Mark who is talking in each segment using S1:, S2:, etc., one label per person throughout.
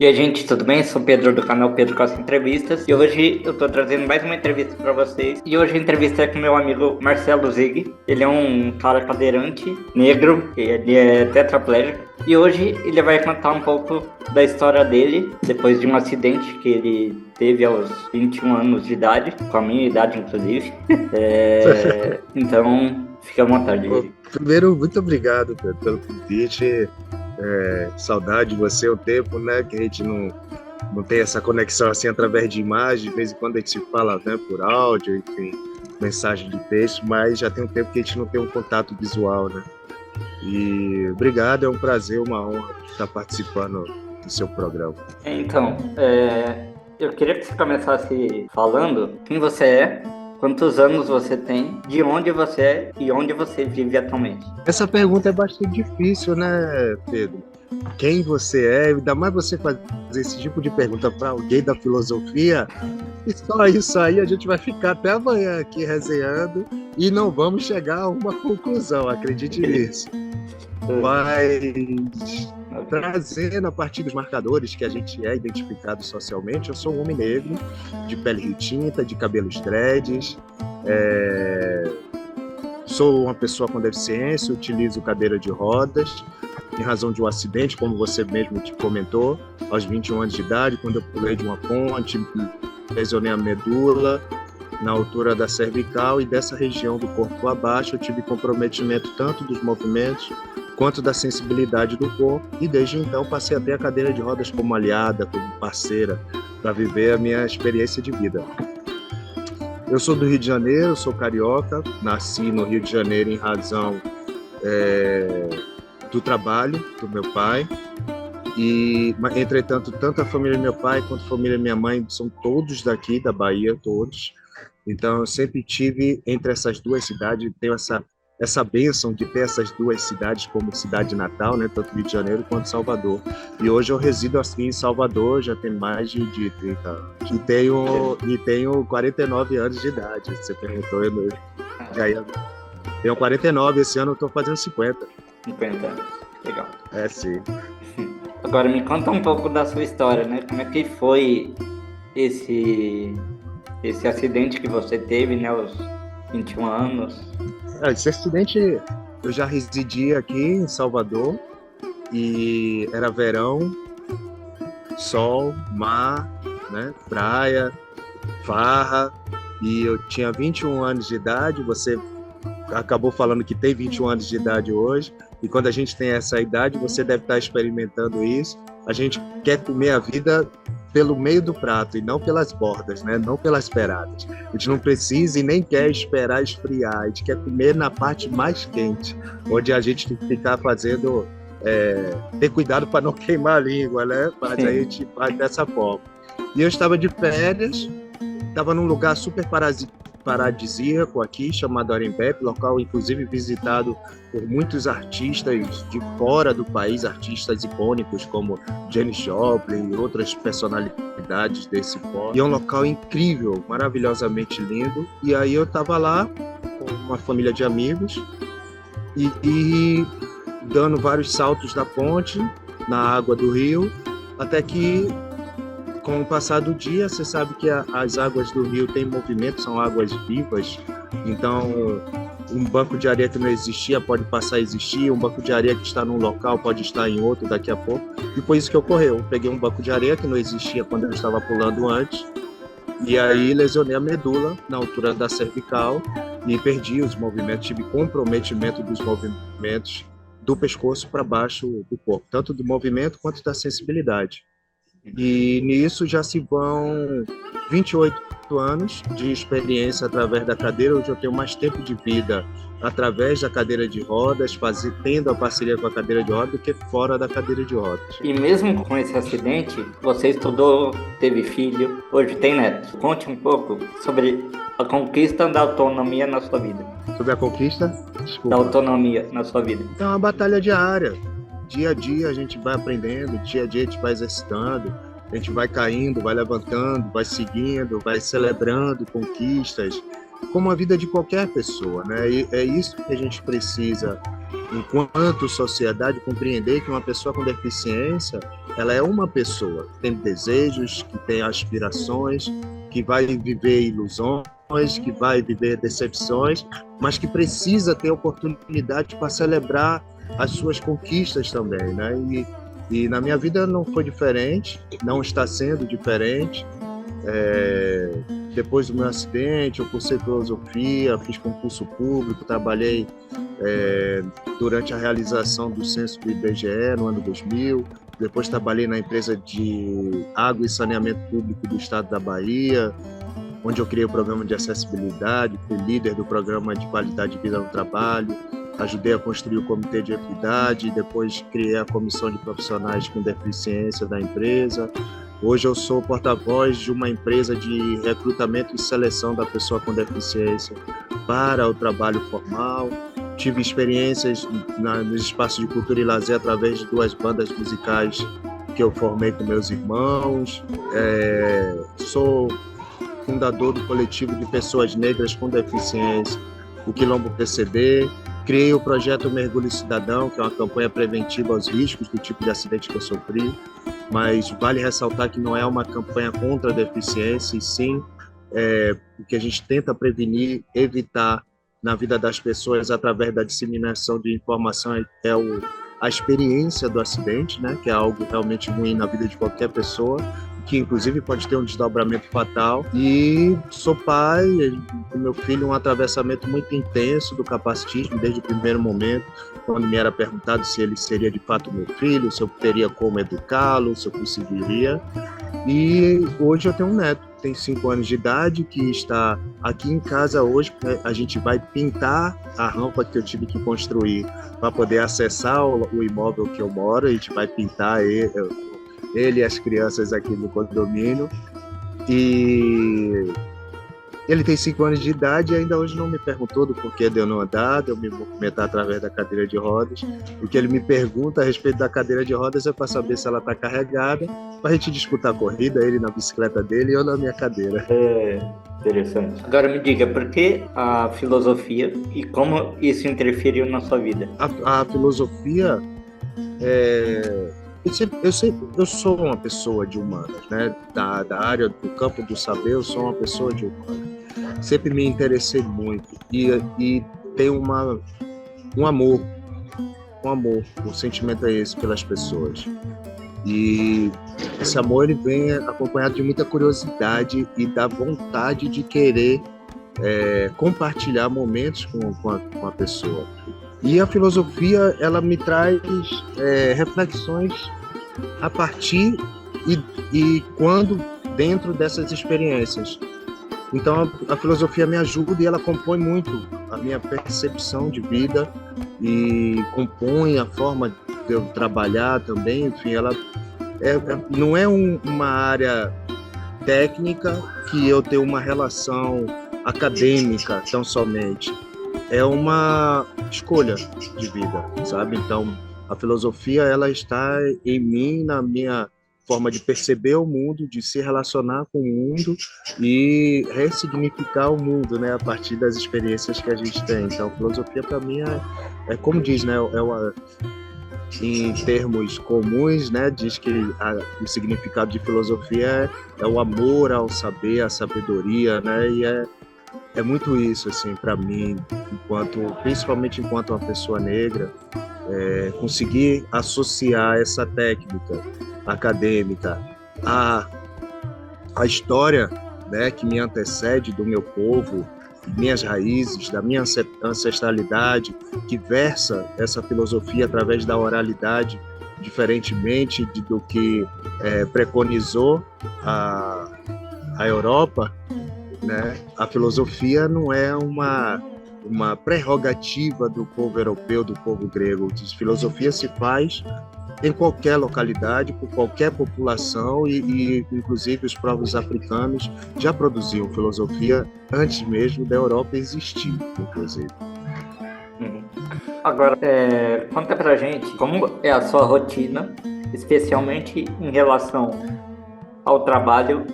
S1: E aí, gente, tudo bem? Sou o Pedro do canal Pedro Costa Entrevistas e hoje eu tô trazendo mais uma entrevista para vocês. E hoje a entrevista é com meu amigo Marcelo Zig. Ele é um cara cadeirante, negro, ele é tetraplégico. E hoje ele vai contar um pouco da história dele, depois de um acidente que ele teve aos 21 anos de idade, com a minha idade inclusive. Então, fica à vontade.
S2: Primeiro, muito obrigado, Pedro, pelo convite. Saudade de você o tempo, né? Que a gente não tem essa conexão assim através de imagem. De vez em quando a gente se fala, né, por áudio, enfim, mensagem de texto, mas já tem um tempo que a gente não tem um contato visual, né? E obrigado, é um prazer, uma honra estar participando do seu programa.
S1: Então, eu queria que você começasse falando quem você é, quantos anos você tem, de onde você é e onde você vive atualmente.
S2: Essa pergunta é bastante difícil, né, Pedro? Quem você é, ainda mais você fazer esse tipo de pergunta para alguém da filosofia, e só isso aí a gente vai ficar até amanhã aqui resenhando e não vamos chegar a uma conclusão, acredite nisso. Mas, trazendo a partir dos marcadores que a gente é identificado socialmente, eu sou um homem negro, de pele retinta, de cabelos dreads, sou uma pessoa com deficiência, utilizo cadeira de rodas, em razão de um acidente, como você mesmo te comentou, aos 21 anos de idade, quando eu pulei de uma ponte, lesionei a medula, na altura da cervical, e dessa região do corpo abaixo eu tive comprometimento tanto dos movimentos quanto da sensibilidade do corpo, e desde então passei a ter a cadeira de rodas como aliada, como parceira, para viver a minha experiência de vida. Eu sou do Rio de Janeiro, sou carioca, nasci no Rio de Janeiro em razão do trabalho do meu pai, e entretanto tanto a família do meu pai quanto a família da minha mãe são todos daqui da Bahia, todos. Então eu sempre tive entre essas duas cidades, tenho essa bênção de ter essas duas cidades como cidade natal, né, tanto Rio de Janeiro quanto Salvador. E hoje eu resido assim em Salvador, já tem mais de 30 anos. E tenho 49 anos de idade. Você perguntou, tenho 49, esse ano eu estou fazendo 50.
S1: 50 anos, legal.
S2: Sim.
S1: Agora me conta um pouco da sua história, né? Como é que foi esse acidente que você teve, né, aos 21 anos?
S2: Esse acidente, eu já residia aqui em Salvador e era verão, sol, mar, né, praia, farra, e eu tinha 21 anos de idade. Você acabou falando que tem 21 anos de idade hoje, e quando a gente tem essa idade, você deve estar experimentando isso. A gente quer comer a vida pelo meio do prato e não pelas bordas, né? Não pelas beiradas. A gente não precisa e nem quer esperar esfriar, a gente quer comer na parte mais quente, onde a gente tem que ficar fazendo, ter cuidado para não queimar a língua, né? Mas aí a gente faz dessa forma. E eu estava de férias, estava num lugar super paradisíaco aqui, chamado Arembepe, local inclusive visitado por muitos artistas de fora do país, artistas icônicos como Janis Joplin e outras personalidades desse pop. E é um local incrível, maravilhosamente lindo. E aí eu estava lá com uma família de amigos e dando vários saltos da ponte na água do rio, até que com o passar do dia, você sabe que as águas do rio têm movimento, são águas vivas, então um banco de areia que não existia pode passar a existir, um banco de areia que está num local pode estar em outro daqui a pouco, e foi isso que ocorreu. Eu peguei um banco de areia que não existia quando eu estava pulando antes, e aí lesionei a medula na altura da cervical e perdi os movimentos, tive comprometimento dos movimentos do pescoço para baixo do corpo, tanto do movimento quanto da sensibilidade. E nisso já se vão 28 anos de experiência através da cadeira. Hoje eu tenho mais tempo de vida através da cadeira de rodas, tendo a parceria com a cadeira de rodas, do que fora da cadeira de rodas.
S1: E mesmo com esse acidente, você estudou, teve filho, hoje tem neto. Conte um pouco sobre a conquista da autonomia na sua vida.
S2: Sobre a conquista?
S1: Da autonomia na sua vida.
S2: É uma batalha diária. Dia a dia a gente vai aprendendo, dia a dia a gente vai exercitando, a gente vai caindo, vai levantando, vai seguindo, vai celebrando conquistas, como a vida de qualquer pessoa, né? E é isso que a gente precisa enquanto sociedade, compreender que uma pessoa com deficiência, ela é uma pessoa, que tem desejos, que tem aspirações, que vai viver ilusões, que vai viver decepções, mas que precisa ter oportunidade para celebrar as suas conquistas também, né? E na minha vida não foi diferente, não está sendo diferente. Depois do meu acidente, eu cursei filosofia, fiz concurso público, trabalhei durante a realização do censo do IBGE no ano 2000, depois trabalhei na empresa de água e saneamento público do estado da Bahia, onde eu criei o programa de acessibilidade, fui líder do programa de qualidade de vida no trabalho, ajudei a construir o comitê de equidade, depois criei a comissão de profissionais com deficiência da empresa. Hoje eu sou porta-voz de uma empresa de recrutamento e seleção da pessoa com deficiência para o trabalho formal. Tive experiências nos espaços de cultura e lazer através de 2 bandas musicais que eu formei com meus irmãos. Sou fundador do coletivo de pessoas negras com deficiência, o Quilombo PCD. Criei o projeto Mergulho Cidadão, que é uma campanha preventiva aos riscos do tipo de acidente que eu sofri, mas vale ressaltar que não é uma campanha contra a deficiência, e sim o que a gente tenta prevenir, evitar na vida das pessoas através da disseminação de informação a experiência do acidente, né, que é algo realmente ruim na vida de qualquer pessoa, que inclusive pode ter um desdobramento fatal. E sou pai do meu filho, um atravessamento muito intenso do capacitismo desde o primeiro momento, quando me era perguntado se ele seria de fato meu filho, se eu teria como educá-lo, se eu conseguiria. E hoje eu tenho um neto, tem 5 anos de idade, que está aqui em casa hoje. A gente vai pintar a rampa que eu tive que construir para poder acessar o imóvel que eu moro. A gente vai pintar ele e as crianças aqui no condomínio. E ele tem 5 anos de idade e ainda hoje não me perguntou do porquê de eu não andar, de eu me movimentar através da cadeira de rodas. O que ele me pergunta a respeito da cadeira de rodas é para saber se ela está carregada, para a gente disputar a corrida, ele na bicicleta dele e eu na minha cadeira.
S1: Interessante. Agora me diga, por que a filosofia e como isso interferiu na sua vida?
S2: A filosofia eu sou uma pessoa de humanas, né? Da área do campo do saber, eu sou uma pessoa de humanas. Sempre me interessei muito e tenho um amor, o sentimento é esse pelas pessoas. E esse amor ele vem acompanhado de muita curiosidade e da vontade de querer compartilhar momentos com a pessoa. E a filosofia, ela me traz reflexões a partir e quando dentro dessas experiências. Então, a filosofia me ajuda e ela compõe muito a minha percepção de vida e compõe a forma de eu trabalhar também. Enfim, ela não é uma área técnica que eu tenho uma relação acadêmica tão somente. É uma escolha de vida, sabe? Então, a filosofia, ela está em mim, na minha forma de perceber o mundo, de se relacionar com o mundo e ressignificar o mundo, né? A partir das experiências que a gente tem. Então, a filosofia, para mim, é como diz, né? Em termos comuns, né? Diz que o significado de filosofia é o amor ao saber, à sabedoria, né? E é muito isso, assim, para mim, principalmente enquanto uma pessoa negra, conseguir associar essa técnica acadêmica à história, né, que me antecede do meu povo, minhas raízes, da minha ancestralidade, que versa essa filosofia através da oralidade, diferentemente do que preconizou a Europa, né? A filosofia não é uma prerrogativa do povo europeu, do povo grego. A filosofia se faz em qualquer localidade, por qualquer população e inclusive os povos africanos já produziam filosofia antes mesmo da Europa existir, inclusive.
S1: Agora, conta pra gente como é a sua rotina, especialmente em relação ao trabalho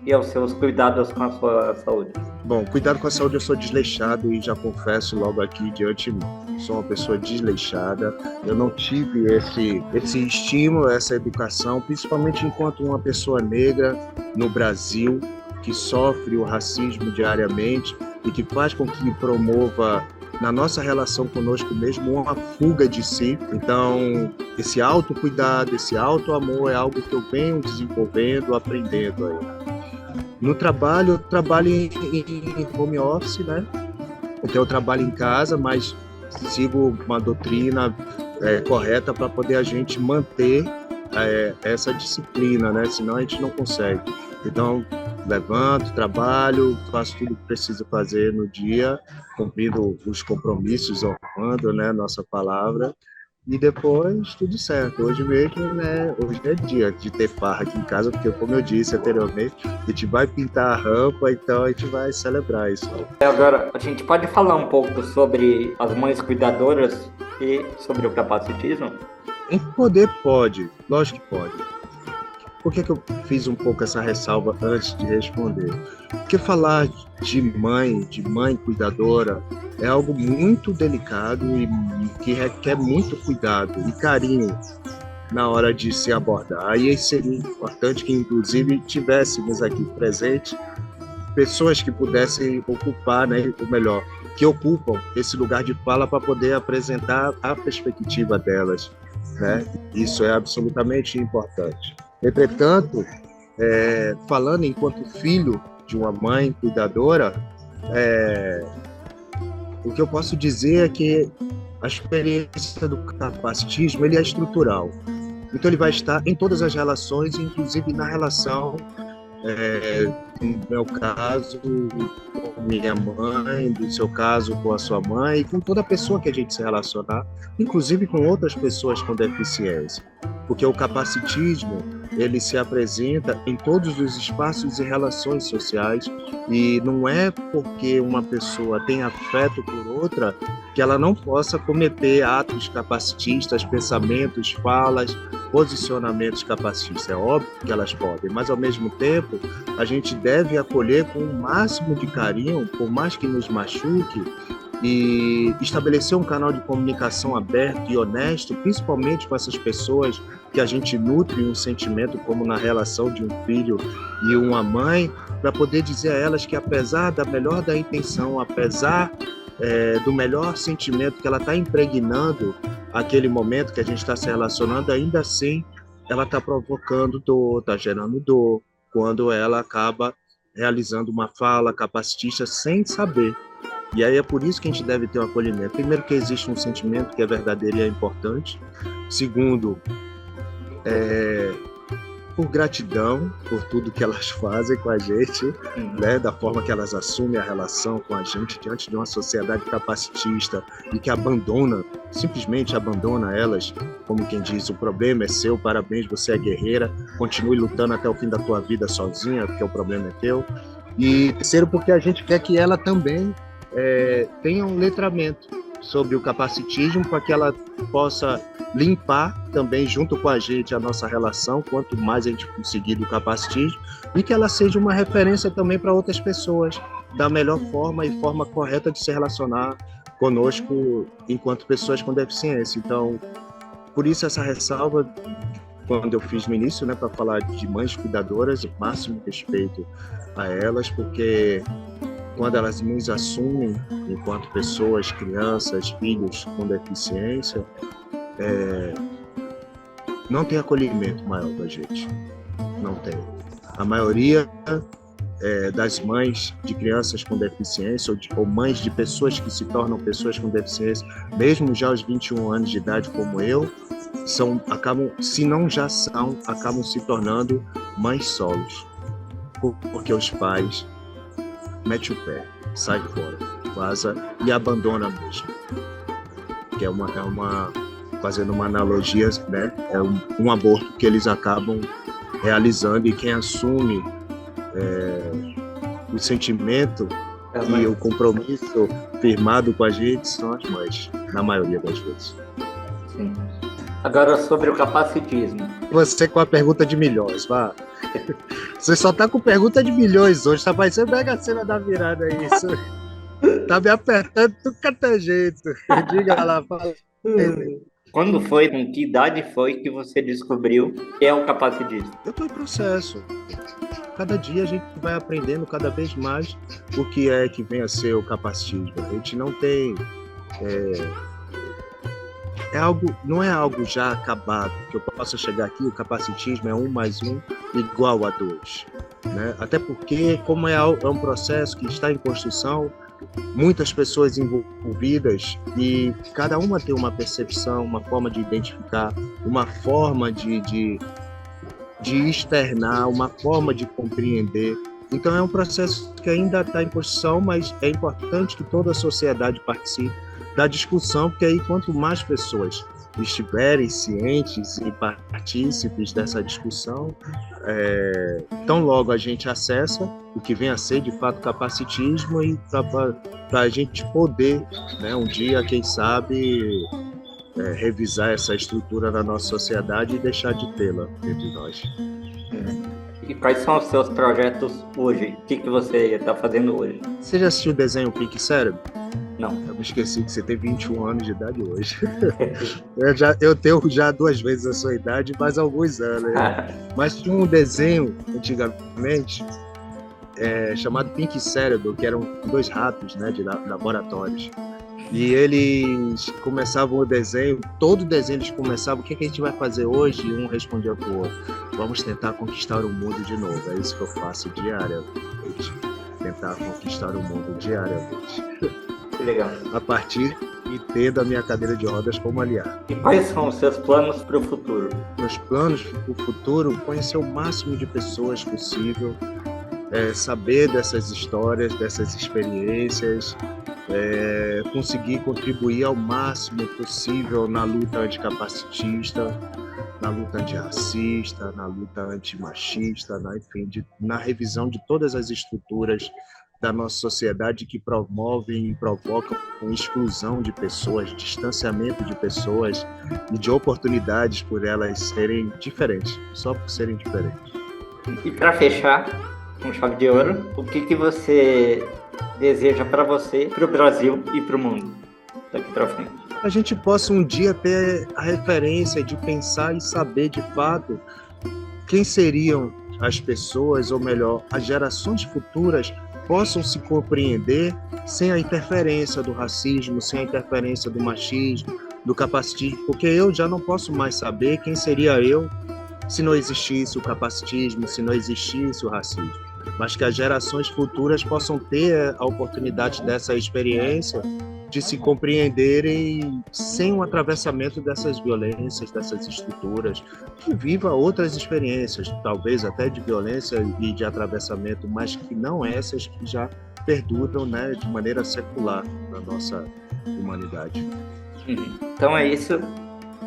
S1: e aos seus cuidados com a sua saúde?
S2: Bom, cuidado com a saúde, eu sou desleixado e já confesso logo aqui de antemão. Sou uma pessoa desleixada, eu não tive esse estímulo, essa educação, principalmente enquanto uma pessoa negra no Brasil, que sofre o racismo diariamente e que faz com que promova na nossa relação conosco mesmo uma fuga de si. Então, esse autocuidado, esse autoamor é algo que eu venho desenvolvendo, aprendendo aí. No trabalho, eu trabalho em home office, né? Então, eu trabalho em casa, mas sigo uma doutrina correta para poder a gente manter essa disciplina, né? Senão a gente não consegue. Então, levanto, trabalho, faço tudo que preciso fazer no dia, cumprindo os compromissos, honrando, né, nossa palavra, e depois tudo certo. Hoje mesmo, né, hoje é dia de ter farra aqui em casa, porque como eu disse anteriormente, a gente vai pintar a rampa, então a gente vai celebrar isso.
S1: Agora, a gente pode falar um pouco sobre as mães cuidadoras e sobre o capacitismo?
S2: Em poder pode, lógico que pode. Por que eu fiz um pouco essa ressalva antes de responder? Porque falar de mãe cuidadora, é algo muito delicado e que requer muito cuidado e carinho na hora de se abordar. Aí seria importante que, inclusive, tivéssemos aqui presente pessoas que pudessem ocupar, né, ou melhor, que ocupam esse lugar de fala para poder apresentar a perspectiva delas, né? Isso é absolutamente importante. Entretanto, falando enquanto filho de uma mãe cuidadora, o que eu posso dizer é que a experiência do capacitismo ele é estrutural. Então, ele vai estar em todas as relações, inclusive na relação, no meu caso, com minha mãe, no seu caso, com a sua mãe, e com toda pessoa que a gente se relacionar, inclusive com outras pessoas com deficiência. Porque o capacitismo, ele se apresenta em todos os espaços e relações sociais, e não é porque uma pessoa tem afeto por outra que ela não possa cometer atos capacitistas, pensamentos, falas, posicionamentos capacitistas. É óbvio que elas podem, mas ao mesmo tempo a gente deve acolher com o máximo de carinho, por mais que nos machuque, e estabelecer um canal de comunicação aberto e honesto, principalmente com essas pessoas que a gente nutre um sentimento, como na relação de um filho e uma mãe, para poder dizer a elas que, apesar da melhor da intenção, apesar do melhor sentimento que ela está impregnando aquele momento que a gente está se relacionando, ainda assim ela está provocando dor, está gerando dor, quando ela acaba realizando uma fala capacitista sem saber. E aí é por isso que a gente deve ter um acolhimento. Primeiro, que existe um sentimento que é verdadeiro e é importante. Segundo, por gratidão por tudo que elas fazem com a gente, né, da forma que elas assumem a relação com a gente diante de uma sociedade capacitista e que simplesmente abandona elas, como quem diz, o problema é seu, parabéns, você é guerreira, continue lutando até o fim da tua vida sozinha, porque o problema é teu. E terceiro, porque a gente quer que ela também tenha um letramento sobre o capacitismo, para que ela possa limpar também junto com a gente a nossa relação, quanto mais a gente conseguir do capacitismo, e que ela seja uma referência também para outras pessoas, da melhor forma e forma correta de se relacionar conosco enquanto pessoas com deficiência. Então, por isso essa ressalva, quando eu fiz no início, né, para falar de mães cuidadoras, o máximo respeito a elas, porque quando elas nos assumem enquanto pessoas, crianças, filhos com deficiência, não tem acolhimento maior da gente. Não tem. A maioria das mães de crianças com deficiência ou mães de pessoas que se tornam pessoas com deficiência, mesmo já aos 21 anos de idade como eu, acabam, se não já são, acabam se tornando mães solos. Porque os pais mete o pé, sai fora, vaza e abandona mesmo. Que fazendo uma analogia, né? É um aborto que eles acabam realizando, e quem assume o sentimento e o compromisso firmado com a gente são as mães, na maioria das vezes.
S1: Sim. Agora, sobre o capacitismo.
S2: Você com a pergunta de milhões, vá. Você só tá com pergunta de milhões hoje, tá parecendo Mega Sena da virada isso. Tá me apertando tudo que é jeito. Diga lá, fala.
S1: Quando foi, com que idade foi que você descobriu que é o capacitismo?
S2: Eu tô em processo. Cada dia a gente vai aprendendo cada vez mais o que é que vem a ser o capacitismo. A gente não tem... não é algo já acabado, que eu possa chegar aqui, o capacitismo é 1 mais 1 igual a 2. Né? Até porque, como é um processo que está em construção, muitas pessoas envolvidas e cada uma tem uma percepção, uma forma de identificar, uma forma de externar, uma forma de compreender. Então é um processo que ainda está em construção, mas é importante que toda a sociedade participe da discussão, porque aí quanto mais pessoas estiverem cientes e partícipes dessa discussão, tão logo a gente acessa o que vem a ser de fato capacitismo e para a gente poder, né, um dia, quem sabe, revisar essa estrutura na nossa sociedade e deixar de tê-la entre nós.
S1: E quais são os seus projetos hoje? O que você está fazendo hoje?
S2: Você já assistiu o desenho Pink Cérebro?
S1: Não.
S2: Eu me esqueci que você tem 21 anos de idade hoje. eu tenho já 2 vezes a sua idade, mais alguns anos. Mas tinha um desenho, antigamente, chamado Pink Cérebro, que eram 2 ratos, né, de laboratórios. E eles começavam o desenho, todo desenho eles começavam, o que a gente vai fazer hoje? E um respondia pro outro, vamos tentar conquistar o mundo de novo. É isso que eu faço diariamente, tentar conquistar o mundo diariamente.
S1: Que legal.
S2: A partir e tendo a minha cadeira de rodas como aliado.
S1: E quais são os seus planos para o futuro?
S2: Meus planos para o futuro, conhecer o máximo de pessoas possível, saber dessas histórias, dessas experiências, conseguir contribuir ao máximo possível na luta anticapacitista, na luta antirracista, na luta antimachista, na revisão de todas as estruturas da nossa sociedade que promovem e provocam exclusão de pessoas, distanciamento de pessoas e de oportunidades por elas serem diferentes, só por serem diferentes.
S1: E para fechar, com chave de ouro, o que você deseja para você, para o Brasil e para o mundo daqui para frente?
S2: A gente possa um dia ter a referência de pensar e saber de fato quem seriam as pessoas, ou melhor, as gerações futuras possam se compreender sem a interferência do racismo, sem a interferência do machismo, do capacitismo, porque eu já não posso mais saber quem seria eu se não existisse o capacitismo, se não existisse o racismo, mas que as gerações futuras possam ter a oportunidade dessa experiência de se compreenderem sem um atravessamento dessas violências, dessas estruturas, que viva outras experiências, talvez até de violência e de atravessamento, mas que não essas que já perduram, né, de maneira secular na nossa humanidade.
S1: Então é isso.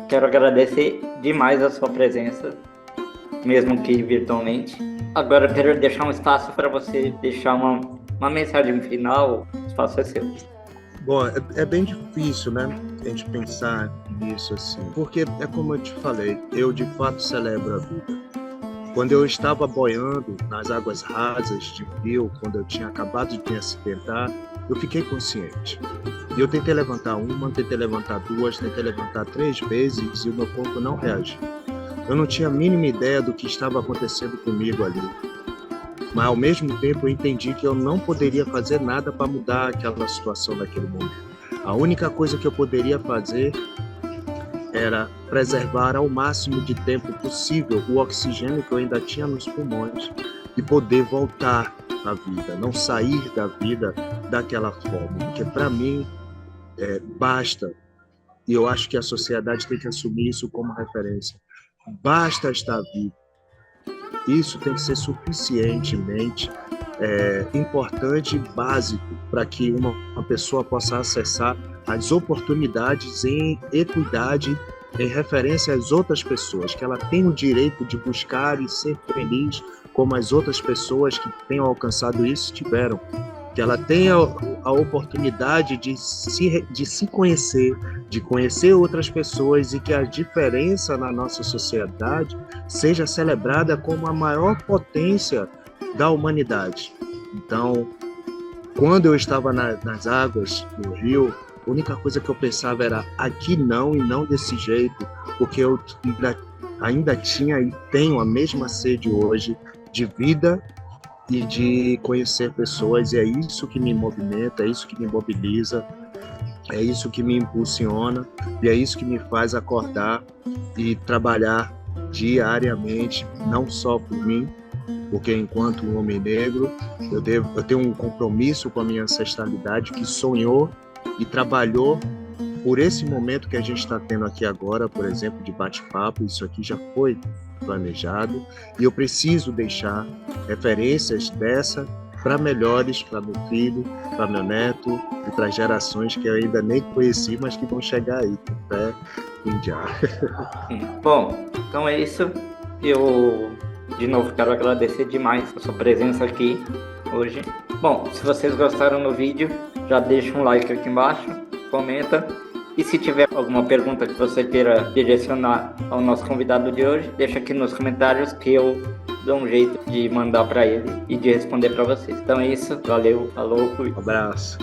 S1: Quero agradecer demais a sua presença, mesmo que virtualmente. Agora eu quero deixar um espaço para você deixar uma mensagem final. O espaço é seu.
S2: Bom, é bem difícil, né, a gente pensar nisso assim, porque é como eu te falei, eu de fato celebro a vida. Quando eu estava boiando nas águas rasas de rio, quando eu tinha acabado de me acidentar, eu fiquei consciente. E eu tentei levantar uma, tentei levantar 2, tentei levantar 3 vezes e o meu corpo não reagiu. Eu não tinha a mínima ideia do que estava acontecendo comigo ali. Mas, ao mesmo tempo, eu entendi que eu não poderia fazer nada para mudar aquela situação naquele momento. A única coisa que eu poderia fazer era preservar ao máximo de tempo possível o oxigênio que eu ainda tinha nos pulmões e poder voltar à vida, não sair da vida daquela forma. Porque, para mim, basta, e eu acho que a sociedade tem que assumir isso como referência, basta estar vivo. Isso tem que ser suficientemente importante e básico para que uma pessoa possa acessar as oportunidades em equidade, em referência às outras pessoas, que ela tem o direito de buscar e ser feliz como as outras pessoas que tenham alcançado isso tiveram. que ela tenha a oportunidade de se conhecer, de conhecer outras pessoas e que a diferença na nossa sociedade seja celebrada como a maior potência da humanidade. Então, quando eu estava nas águas do rio, a única coisa que eu pensava era aqui não e não desse jeito, porque eu ainda tinha e tenho a mesma sede hoje de vida e de conhecer pessoas, e é isso que me movimenta, é isso que me mobiliza, é isso que me impulsiona, e é isso que me faz acordar e trabalhar diariamente, não só por mim, porque enquanto um homem negro, eu tenho um compromisso com a minha ancestralidade que sonhou e trabalhou por esse momento que a gente está tendo aqui agora, por exemplo, de bate-papo. Isso aqui já foi planejado e eu preciso deixar referências dessa para melhores, para meu filho, para meu neto e para gerações que eu ainda nem conheci, mas que vão chegar aí, até Indiar.
S1: Bom, então é isso. Eu, de novo, quero agradecer demais a sua presença aqui hoje. Bom, se vocês gostaram do vídeo, já deixa um like aqui embaixo, comenta. E se tiver alguma pergunta que você queira direcionar ao nosso convidado de hoje, deixa aqui nos comentários que eu dou um jeito de mandar para ele e de responder para vocês. Então é isso, valeu, falou, fui.
S2: Um abraço.